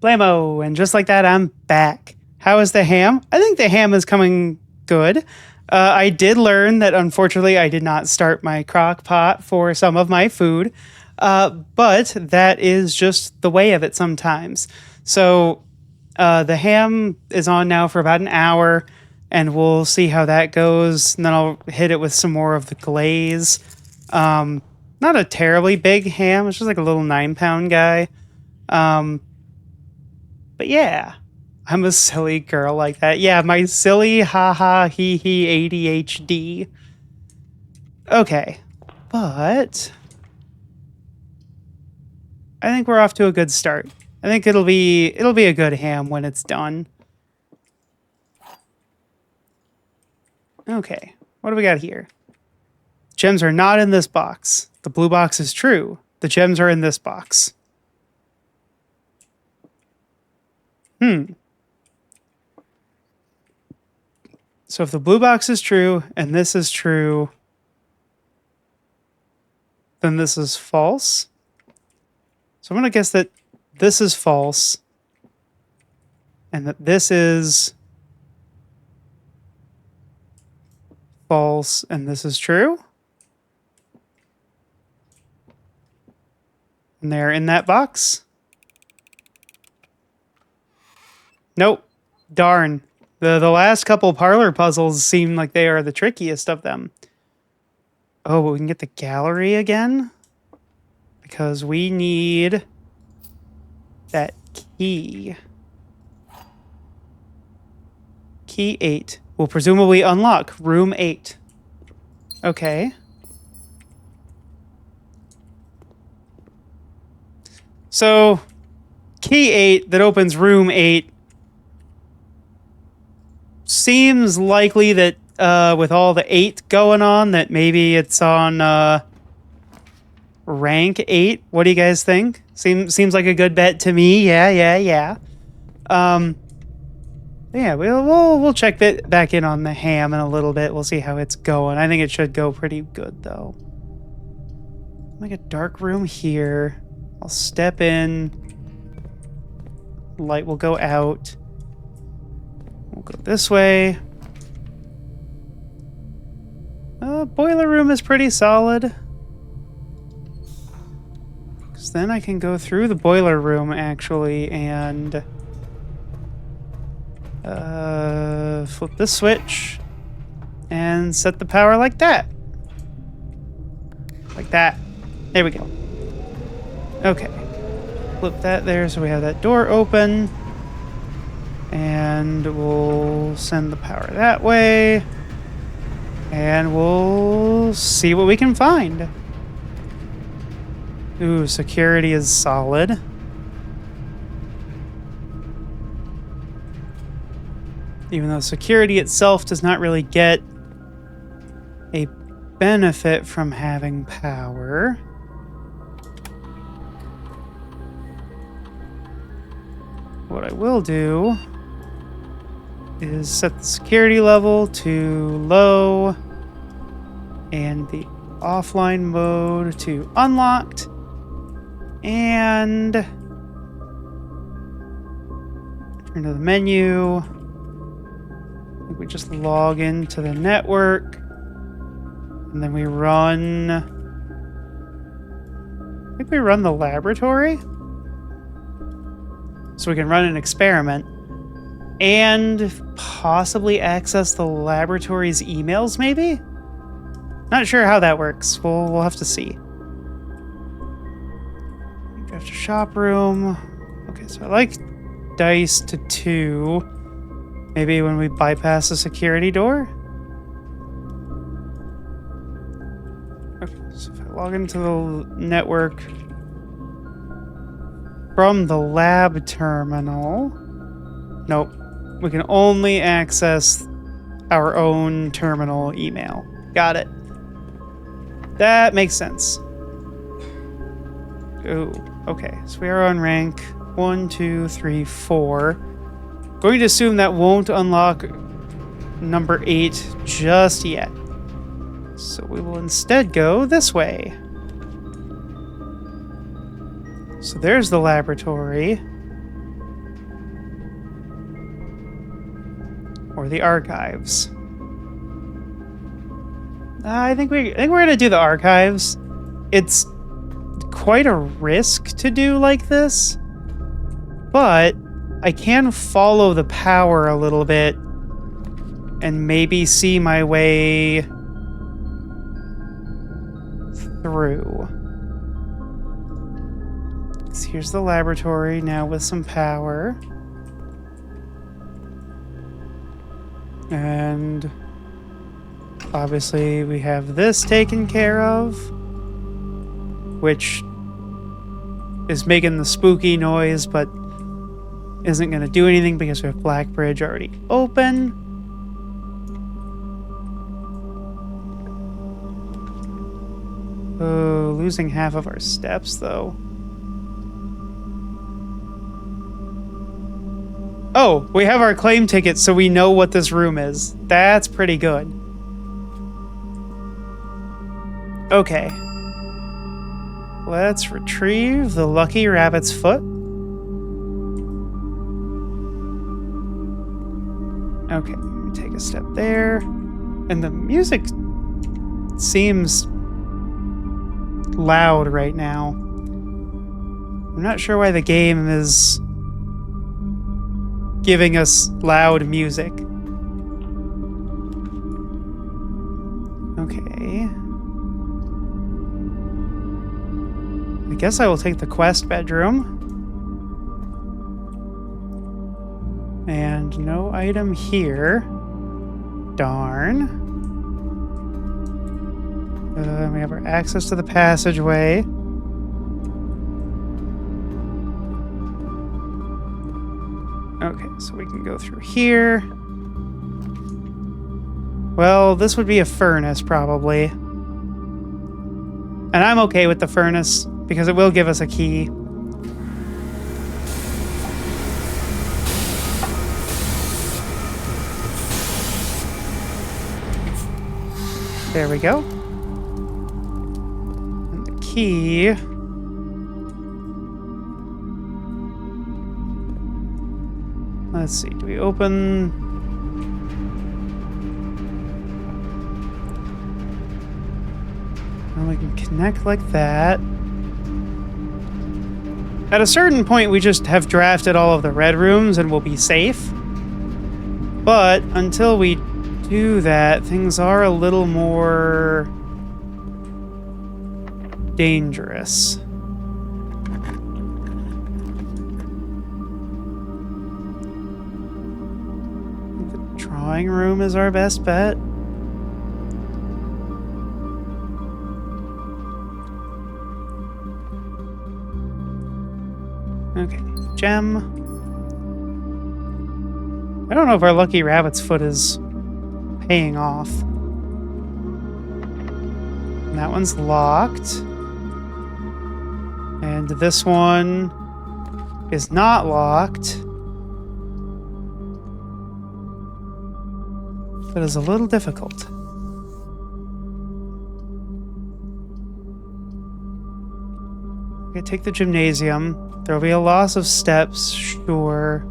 Blammo, and just like that, I'm back. How is the ham? I think the ham is coming good. I did learn that, unfortunately, I did not start my crock pot for some of my food, but that is just the way of it sometimes. So the ham is on now for about an hour, and we'll see how that goes, and then I'll hit it with some more of the glaze. Not a terribly big ham, it's just like a little 9-pound guy. But yeah, I'm a silly girl like that. Yeah, my silly ha he ADHD. Okay, but I think we're off to a good start. I think it'll be a good ham when it's done. Okay, what do we got here? Gems are not in this box. The blue box is true. The gems are in this box. So if the blue box is true and this is true, then this is false. So I'm going to guess that this is false and that this is false and this is true. And they're in that box. Nope. Darn. The last couple parlor puzzles seem like they are the trickiest of them. Oh, but we can get the gallery again? Because we need that key. Key 8 will presumably unlock room 8. Okay. So, key 8 that opens room 8 seems likely that with all the 8 going on, that maybe it's on rank 8. What do you guys think? Seems like a good bet to me. Yeah. Yeah, we'll check back in on the ham in a little bit. We'll see how it's going. I think it should go pretty good though. Like a dark room here. I'll step in. Light will go out. We'll go this way. Boiler room is pretty solid. Because then I can go through the boiler room, actually, and flip this switch and set the power like that. Like that. There we go. Okay. Flip that there so we have that door open. And we'll send the power that way. And we'll see what we can find. Ooh, security is solid. Even though security itself does not really get a benefit from having power. What I will do is set the security level to low and the offline mode to unlocked, and turn to the menu. I think we just log into the network and then we run, I think we run the laboratory so we can run an experiment and possibly access the laboratory's emails, maybe? Not sure how that works. We'll have to see. Draft a shop room. Okay, so I like dice to 2. Maybe when we bypass the security door? Okay, so if I log into the network from the lab terminal... Nope. We can only access our own terminal email. Got it. That makes sense. Ooh, okay. So we are on rank 1, 2, 3, 4. Going to assume that won't unlock number 8 just yet. So we will instead go this way. So there's the laboratory. or the archives? I think we're gonna do the archives. It's quite a risk to do like this, but I can follow the power a little bit and maybe see my way through. So here's the laboratory now with some power. And obviously we have this taken care of, which is making the spooky noise, but isn't going to do anything because we have Black Bridge already open. Oh, losing half of our steps, though. Oh, we have our claim ticket, so we know what this room is. That's pretty good. Okay. Let's retrieve the lucky rabbit's foot. Okay, take a step there. And the music seems loud right now. I'm not sure why the game is giving us loud music. Okay. I guess I will take the quest bedroom. And no item here. Darn. We have our access to the passageway. Okay, so we can go through here. Well, this would be a furnace, probably. And I'm okay with the furnace, because it will give us a key. There we go. And the key... Let's see, do we open... Well, we can connect like that. At a certain point, we just have drafted all of the red rooms and we'll be safe. But until we do that, things are a little more dangerous. The drawing room is our best bet. Okay, gem. I don't know if our lucky rabbit's foot is paying off. And that one's locked. And this one is not locked. But is a little difficult. Okay, take the gymnasium. There'll be a loss of steps, sure.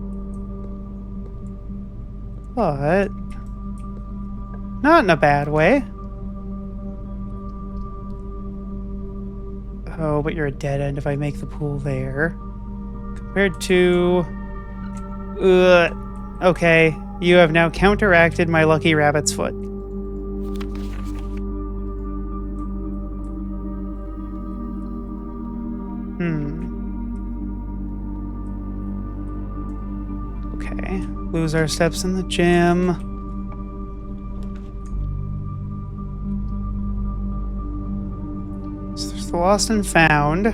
But not in a bad way. Oh, but you're a dead end if I make the pool there. Compared to... okay, you have now counteracted my lucky rabbit's foot. Okay, lose our steps in the gym. So there's the lost and found.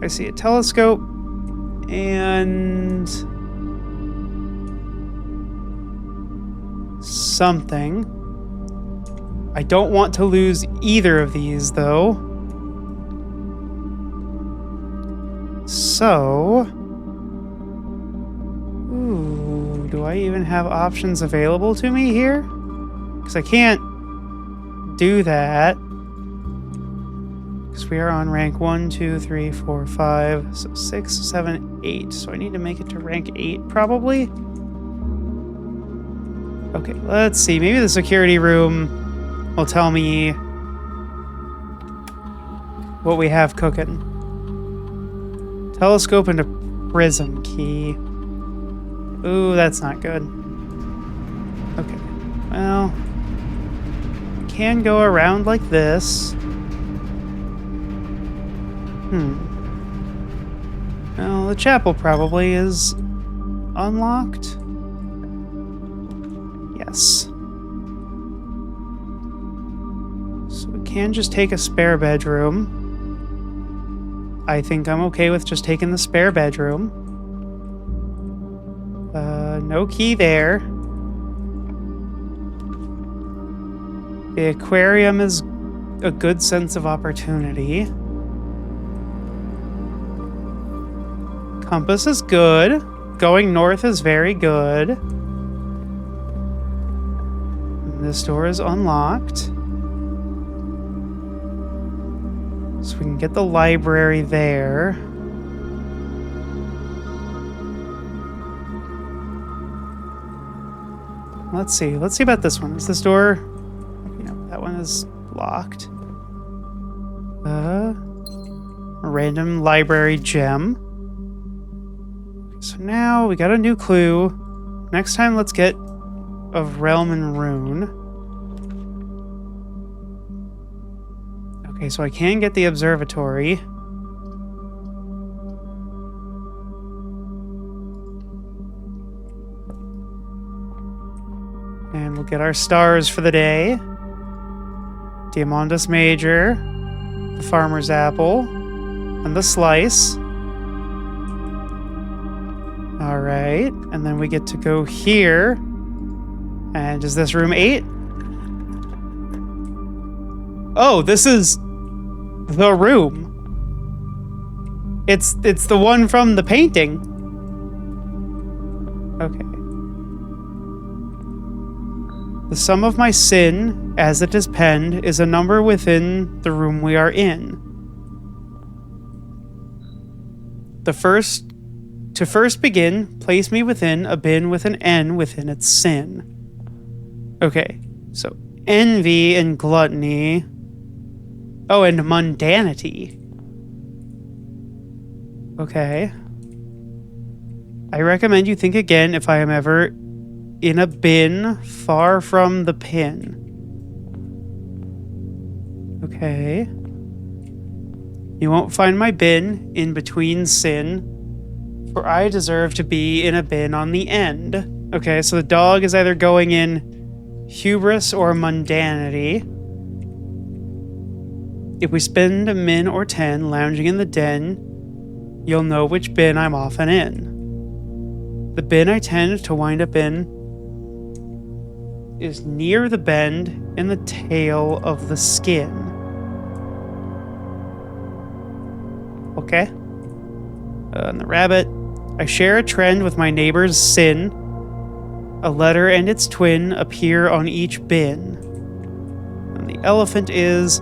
I see a telescope and something. I don't want to lose either of these, though. So... ooh, do I even have options available to me here? Because I can't do that. Because we are on rank 1, 2, 3, 4, 5, so 6, 7, 8. So I need to make it to rank 8, probably. Okay, let's see. Maybe the security room will tell me what we have cooking. Telescope and a prism key. Ooh, that's not good. Okay, well, can go around like this. Well, the chapel probably is unlocked. Yes. So we can just take a spare bedroom. I think I'm okay with just taking the spare bedroom. No key there. The aquarium is a good sense of opportunity. Compass is good. Going north is very good. This door is unlocked. So we can get the library there. Let's see. Let's see about this one. Is this door... No, that one is locked. A random library gem. So now we got a new clue. Next time, let's get of Realm and Rune. Okay, so I can get the observatory. And we'll get our stars for the day. Diamondus Major, the Farmer's Apple, and the Slice. Alright, and then we get to go here. And is this room 8? Oh, this is the room. It's the one from the painting. Okay. The sum of my sin, as it is penned, is a number within the room we are in. To first begin, place me within a bin with an N within its sin. Okay, so envy and gluttony. Oh, and mundanity. Okay. I recommend you think again if I am ever in a bin far from the pin. Okay. You won't find my bin in between sin, for I deserve to be in a bin on the end. Okay, so the dog is either going in hubris or mundanity. If we spend a min or 10 lounging in the den, you'll know which bin I'm often in. The bin I tend to wind up in is near the bend in the tail of the skin. Okay. And the rabbit. I share a trend with my neighbor's sin. A letter and its twin appear on each bin. And the elephant is,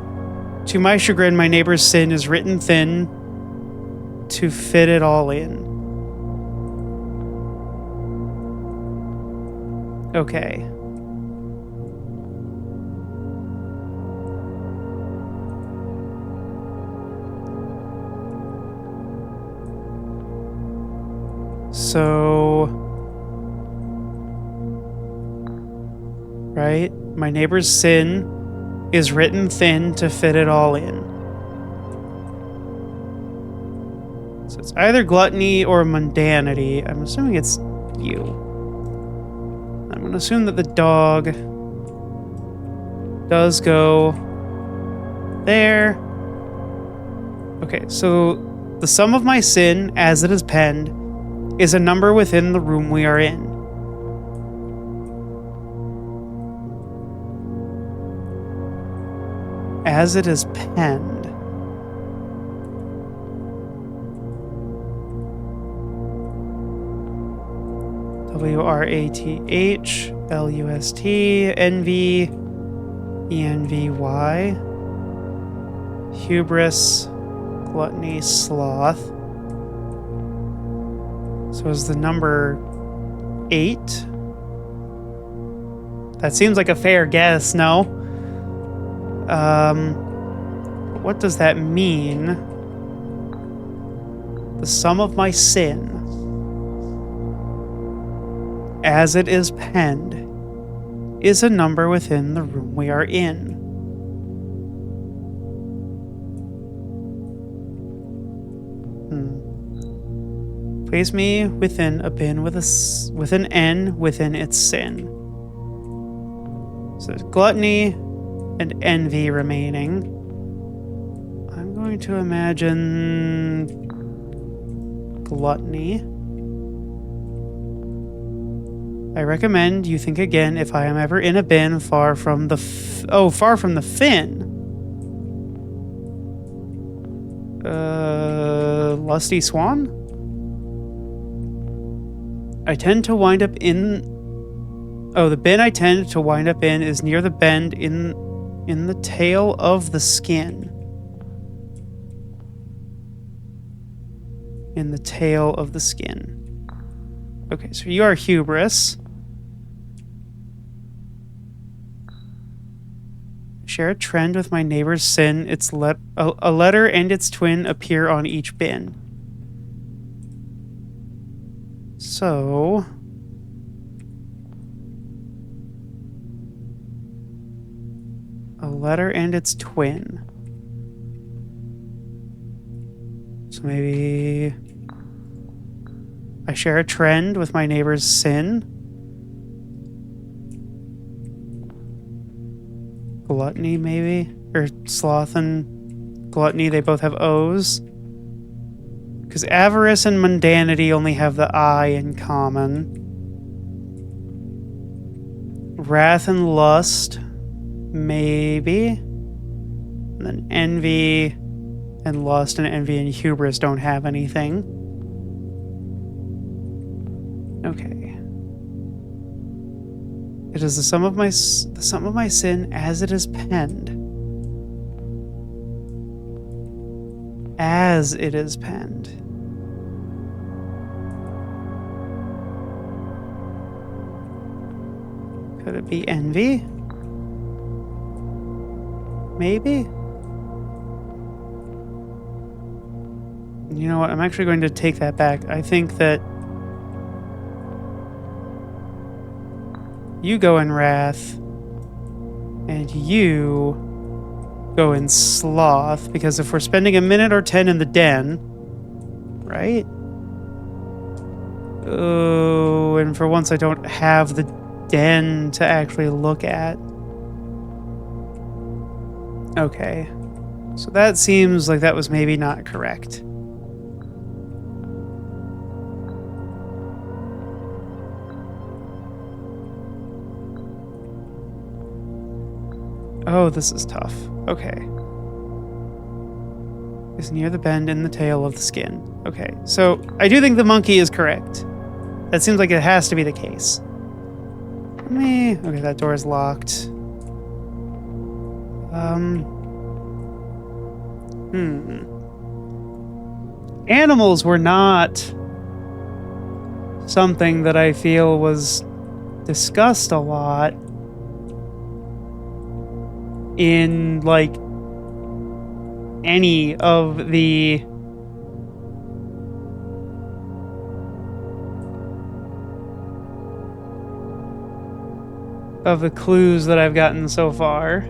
to my chagrin, my neighbor's sin is written thin to fit it all in. Okay. So, right, my neighbor's sin is written thin to fit it all in. So it's either gluttony or mundanity. I'm assuming it's you. I'm going to assume that the dog does go there. Okay, so the sum of my sin, as it is penned, is a number within the room we are in. As it is penned. WRATH LUST NV ENVY hubris gluttony sloth. So is the number 8 That seems like a fair guess, no? What does that mean? The sum of my sin, as it is penned, is a number within the room we are in. Place me within a bin with an N within its sin. So there's gluttony and envy remaining. I'm going to imagine gluttony. I recommend you think again if I am ever in a bin far from the far from the fin. Lusty swan? I tend to wind up in... Oh, the bin I tend to wind up in is near the bend in the tail of the skin. In the tail of the skin. Okay, so you are hubris. Share a trend with my neighbor's sin. Its a letter and its twin appear on each bin. So... a letter and its twin. So maybe... I share a trend with my neighbor's sin. Gluttony, maybe? Or sloth and gluttony, they both have O's. Because avarice and mundanity only have the I in common. Wrath and lust, maybe. And then envy and lust and envy and hubris don't have anything. Okay. It is the sum of my sin as it is penned. As it is penned. Could it be envy? Maybe? You know what? I'm actually going to take that back. I think that you go in wrath and you go in sloth, because if we're spending a minute or 10 in the den, right? Oh, and for once I don't have the den to actually look at. Okay. So that seems like that was maybe not correct. Oh, this is tough. Okay. Is near the bend in the tail of the skin. Okay, so I do think the monkey is correct. That seems like it has to be the case. Okay, that door is locked. Animals were not something that I feel was discussed a lot in, like, any of the clues that I've gotten so far.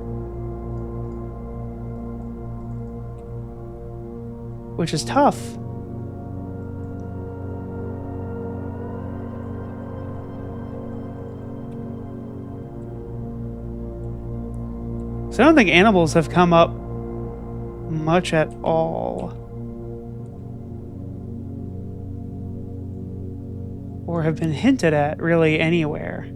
Which is tough. So I don't think animals have come up much at all. Or have been hinted at really anywhere.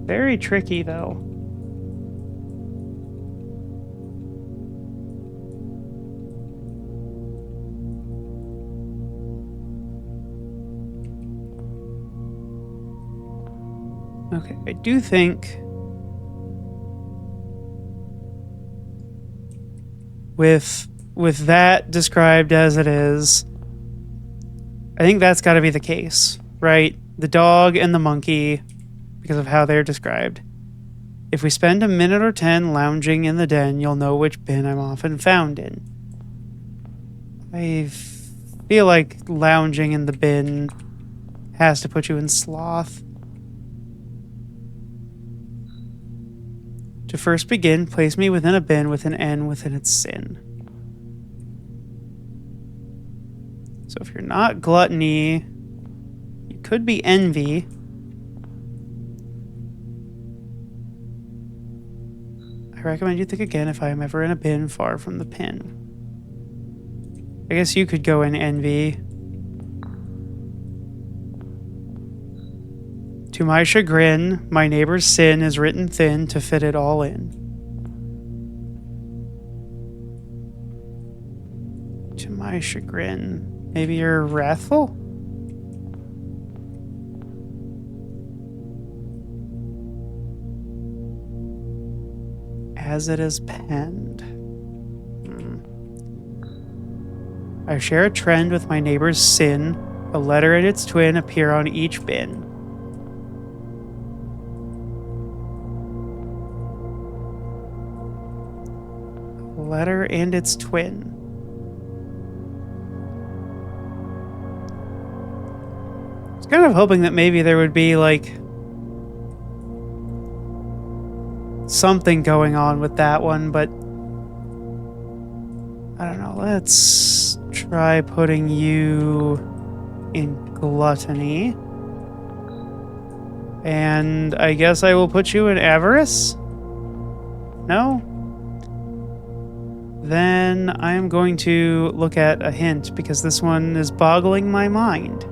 Very tricky, though. Okay, I do think with that described as it is, I think that's got to be the case, right? The dog and the monkey, because of how they're described. If we spend a minute or 10 lounging in the den, you'll know which bin I'm often found in. I feel like lounging in the bin has to put you in sloth. To first begin, place me within a bin with an N within its sin. So if you're not gluttony, you could be envy. I recommend you think again if I am ever in a bin far from the pin. I guess you could go in envy. To my chagrin, my neighbor's sin is written thin to fit it all in. To my chagrin, maybe you're wrathful? As it is penned. I share a trend with my neighbor's sin. A letter and its twin appear on each bin. A letter and its twin. I was kind of hoping that maybe there would be like something going on with that one, but I don't know. Let's try putting you in gluttony. And I guess I will put you in avarice? No? Then I'm going to look at a hint because this one is boggling my mind.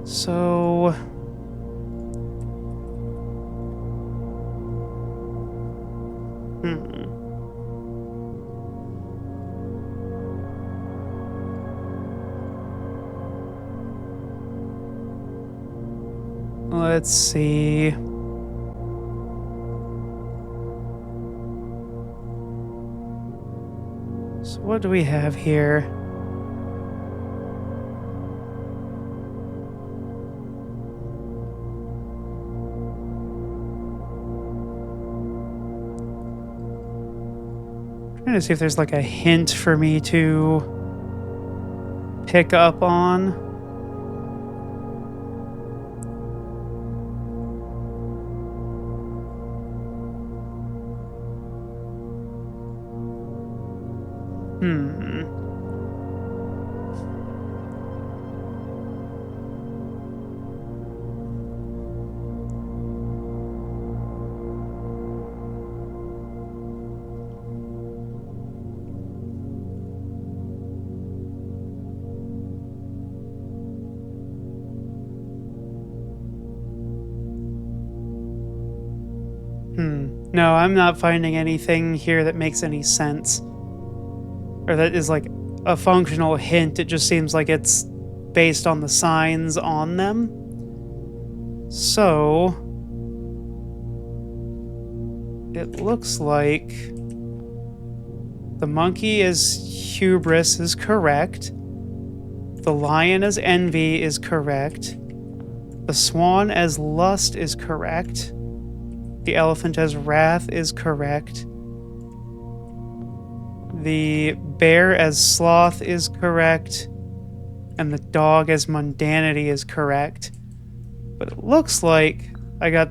So... Let's see. So what do we have here? Trying to see if there's like a hint for me to pick up on. No, I'm not finding anything here that makes any sense. Or that is like a functional hint. It just seems like it's based on the signs on them. So... it looks like... the monkey as hubris is correct. The lion as envy is correct. The swan as lust is correct. The elephant as wrath is correct. The bear as sloth is correct. And the dog as mundanity is correct. But it looks like I got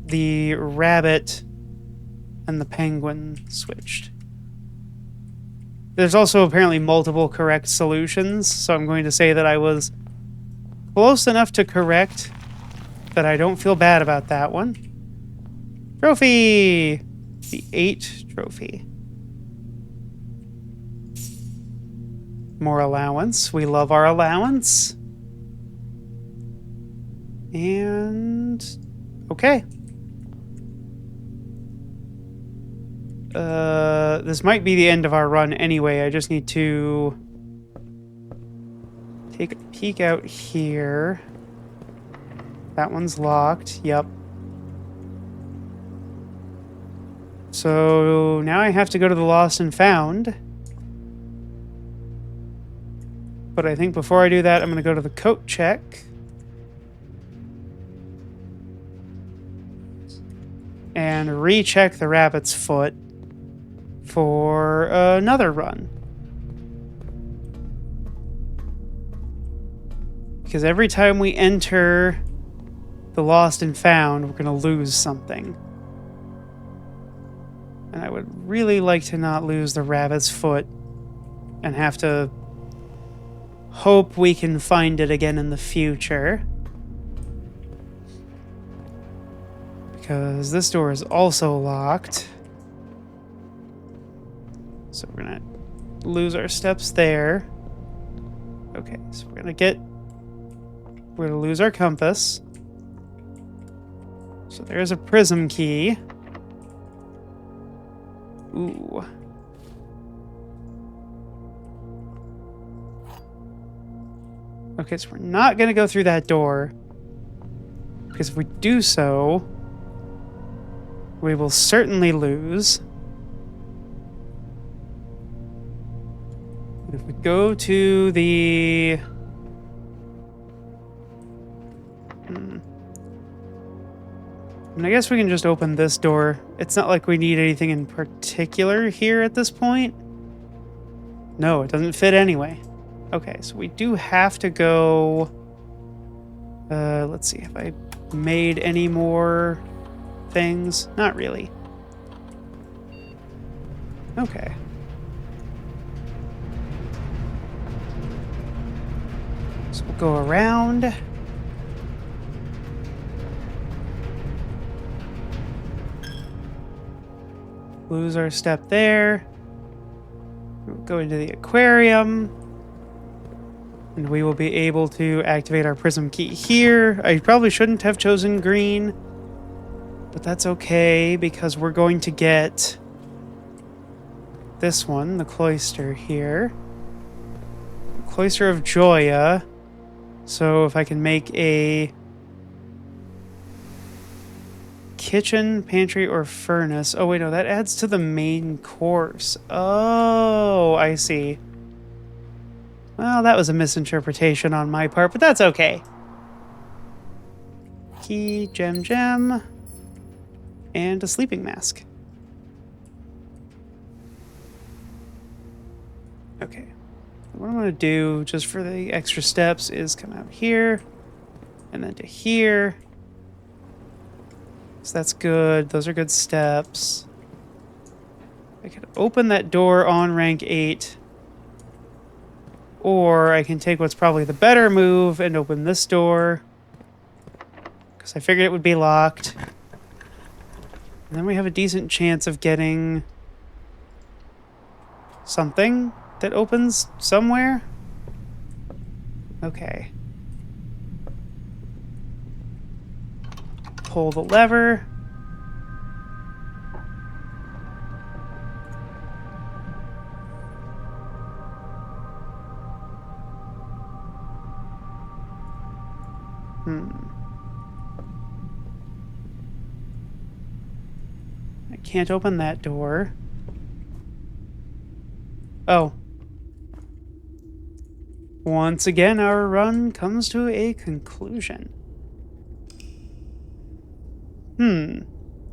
the rabbit and the penguin switched. There's also apparently multiple correct solutions, so I'm going to say that I was close enough to correct that I don't feel bad about that one. Trophy! The 8 trophy. More allowance. We love our allowance. And... okay. This might be the end of our run anyway. I just need to take a peek out here. That one's locked. Yep. So now I have to go to the Lost and Found. But I think before I do that, I'm going to go to the coat check. And recheck the rabbit's foot for another run. Because every time we enter the Lost and Found, we're going to lose something. And I would really like to not lose the rabbit's foot and have to hope we can find it again in the future. Because this door is also locked. So we're going to lose our steps there. Okay, so we're going to lose our compass. So there's a prism key. Ooh. Okay, so we're not going to go through that door. Because if we do so, we will certainly lose. If we go to the... I guess we can just open this door. It's not like we need anything in particular here at this point. No, it doesn't fit anyway. Okay, so we do have to go... let's see, have I made any more things? Not really. Okay. So we'll go around. Lose our step there. We'll go into the aquarium. And we will be able to activate our prism key here. I probably shouldn't have chosen green. But that's okay, because we're going to get this one, the cloister here. Cloister of Joya. So if I can make a kitchen, pantry, or furnace. Oh, wait, no, that adds to the main course. Oh, I see. Well, that was a misinterpretation on my part, but that's okay. Key, gem, and a sleeping mask. Okay. What I'm going to do, just for the extra steps, is come out here, and then to here. So that's good. Those are good steps. I could open that door on rank 8. Or I can take what's probably the better move and open this door. Because I figured it would be locked. And then we have a decent chance of getting something that opens somewhere. Okay. Pull the lever. I can't open that door. Oh. Once again, our run comes to a conclusion.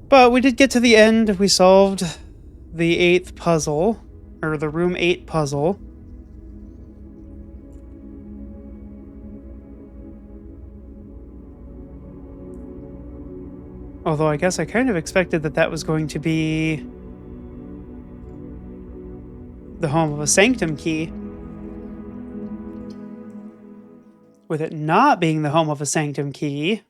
But we did get to the end. We solved the 8th puzzle, or the room 8 puzzle. Although I guess I kind of expected that that was going to be the home of a sanctum key. With it not being the home of a sanctum key,